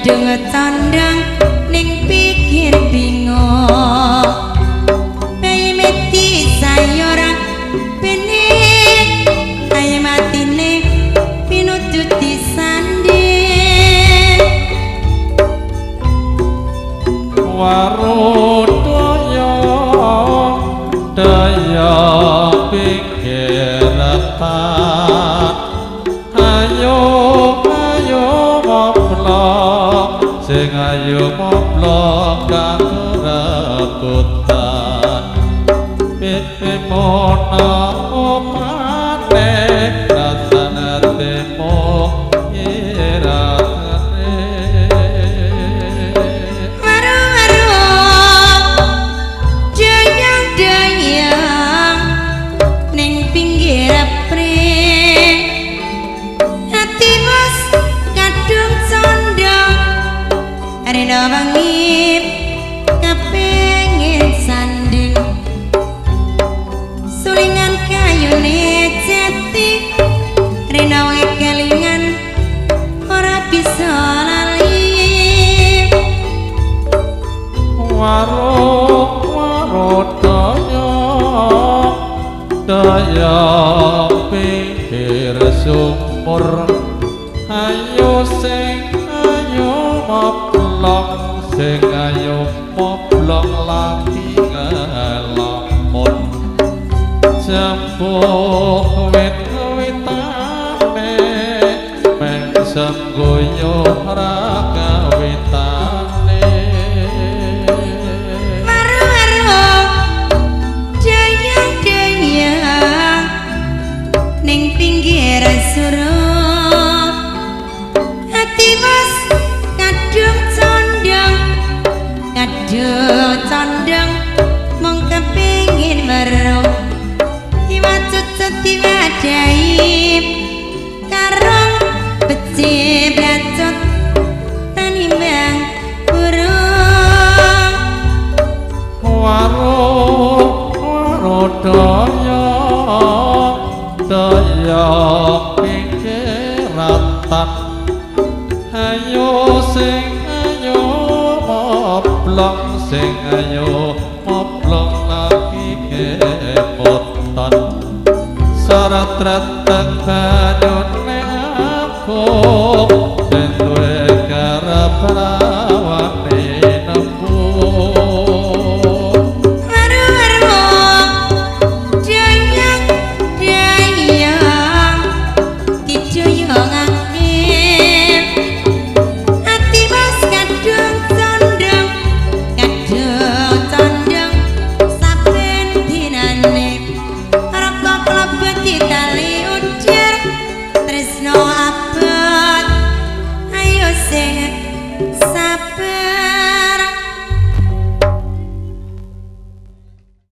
kadung tandang ning pikir bingung bayi mati sayora bening ayo matine pinutut disanding warudoyo daya pikir retak ayo moblok sing ayo moblok kang rebutan pipi mono opane rasane temo irane waru-waru jayang-jayang ning pinggir april hati bos kadung condong rena bangip kepengin sanding sulingan kayune jati rena wae kelingan ora bisa lali waro daya pikir sumur ayo sing ayo moblok sing ayo moblok lagi ngelamun jempuh wit-witane mengsem goyo raga witane waru-waru jayang-jayang ning pinggir suruh hati bos kadung condong mong kepingin baru iwacut setiwadaib karong becik blacut tanimbang burung waro daya pikir ratan ayo sing ayo moblok sing ayo moblok lagi kepotan sarat retek banyune aku ben duwe karep rawane nembung waru-waru jayang-jayang dijoyong angin hati bos kadung condong saben dinane rokok klebet ditali ujar tresno